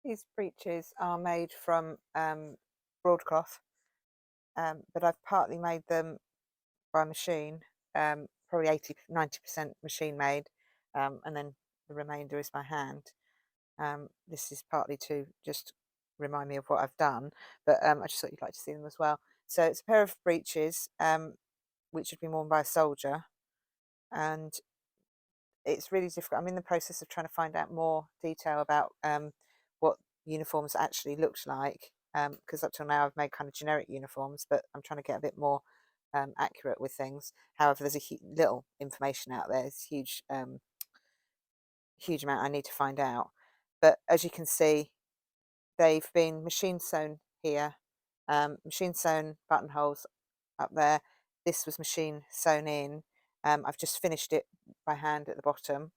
These breeches are made from broadcloth, but I've partly made them by machine, probably 80–90% machine made, and then the remainder is by hand. This is partly to just remind me of what I've done, but I just thought you'd like to see them as well. So it's a pair of breeches, which would be worn by a soldier, and it's really difficult. I'm in the process of trying to find out more detail about what uniforms actually looked like, because up till now I've made kind of generic uniforms, but I'm trying to get a bit more accurate with things. However, there's a little information out there. It's huge amount I need to find out. But as you can see, they've been machine sewn here, machine sewn buttonholes up there. This was machine sewn in. I've just finished it by hand at the bottom.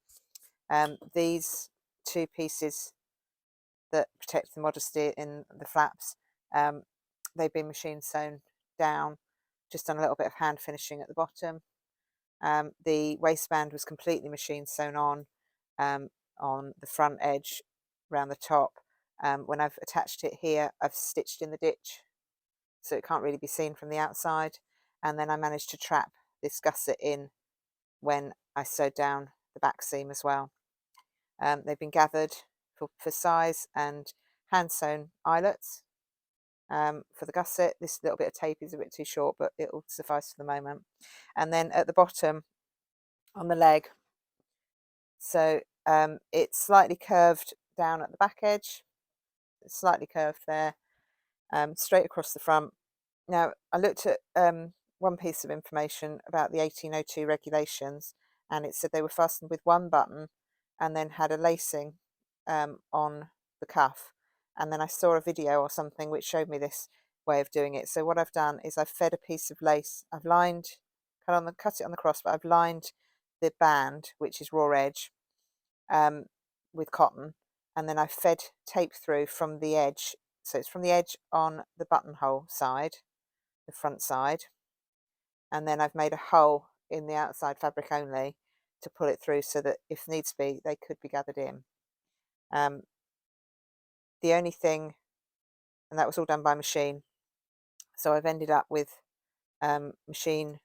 These two pieces that protect the modesty in the flaps, um, they've been machine sewn down, just done a little bit of hand finishing at the bottom. The waistband was completely machine sewn on the front edge around the top. When I've attached it here, I've stitched in the ditch so it can't really be seen from the outside. And then I managed to trap this gusset in when I sewed down the back seam as well. They've been gathered for size and hand sewn eyelets for the gusset. This little bit of tape is a bit too short, but it will suffice for the moment. And then at the bottom on the leg, so it's slightly curved down at the back edge, it's slightly curved there, straight across the front. Now, I looked at one piece of information about the 1802 regulations, and it said they were fastened with one button and then had a lacing on the cuff. And then I saw a video or something which showed me this way of doing it. So what I've done is I've fed a piece of lace. I've lined, cut it on the cross, but I've lined the band, which is raw edge, um, with cotton, and then I've fed tape through from the edge. So it's from the edge on the buttonhole side, the front side, and then I've made a hole in the outside fabric only to pull it through so that if needs be, they could be gathered in. Um, the only thing, and that was all done by machine, so I've ended up with machine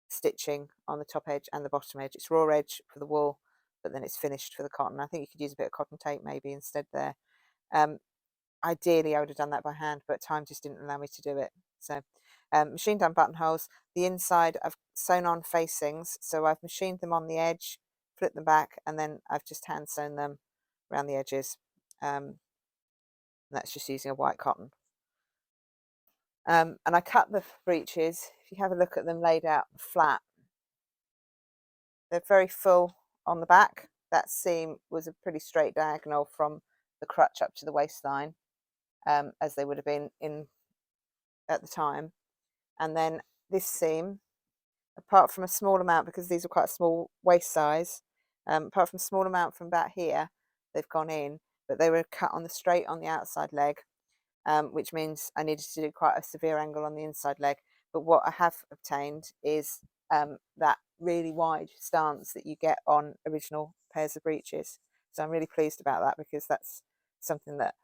stitching on the top edge and the bottom edge. It's raw edge for the wool, but then it's finished for the cotton. I think you could use a bit of cotton tape maybe instead there. Um, Ideally, I would have done that by hand, but time just didn't allow me to do it. So machine done buttonholes. The inside I've sewn on facings, so I've machined them on the edge, flipped them back, and then I've just hand sewn them around the edges. That's just using a white cotton. And I cut the breeches. If you have a look at them laid out flat, they're very full on the back. That seam was a pretty straight diagonal from the crutch up to the waistline, as they would have been in at the time. And then this seam, apart from a small amount, because these are quite a small waist size, apart from a small amount from about here, they've gone in, but they were cut on the straight on the outside leg, which means I needed to do quite a severe angle on the inside leg. But what I have obtained is that really wide stance that you get on original pairs of breeches. So I'm really pleased about that, because that's something that,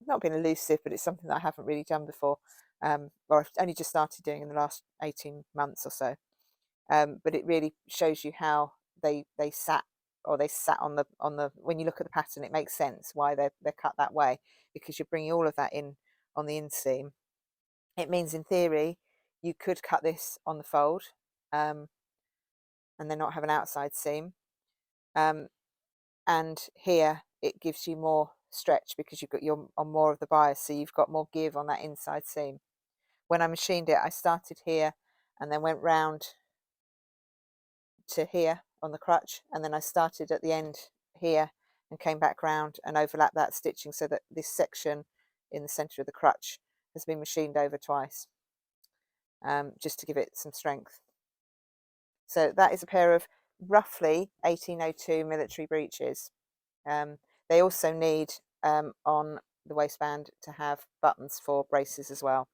not been elusive, but it's something that I haven't really done before, or I've only just started doing in the last 18 months or so. But it really shows you how they sat, or they sat on the when you look at the pattern, it makes sense why they're cut that way, because you're bringing all of that in on the inseam. It means in theory you could cut this on the fold, and then not have an outside seam. And here it gives you more stretch because you're on more of the bias, so you've got more give on that inside seam. When I machined it, I started here and then went round to here on the crutch, and then I started at the end here and came back round and overlapped that stitching, so that this section in the centre of the crutch has been machined over twice, just to give it some strength. So that is a pair of roughly 1802 military breeches. They also need, on the waistband, to have buttons for braces as well.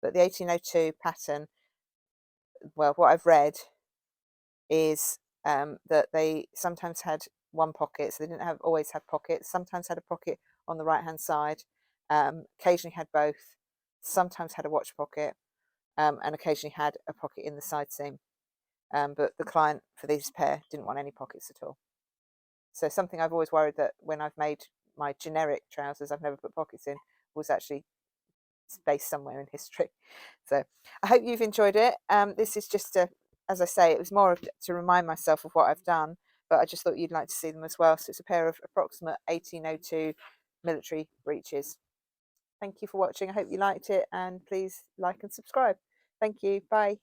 But the 1802 pattern, well, what I've read is that they sometimes had one pocket, so they didn't always have pockets. Sometimes had a pocket on the right hand side, occasionally had both, sometimes had a watch pocket, and occasionally had a pocket in the side seam. But the client for this pair didn't want any pockets at all. So something I've always worried that when I've made my generic trousers I've never put pockets in was actually based somewhere in history. So I hope you've enjoyed it. This is just as I say, it was more to remind myself of what I've done, but I just thought you'd like to see them as well. So it's a pair of approximate 1802 military breeches. Thank you for watching. I hope you liked it, and please like and subscribe. Thank you. Bye.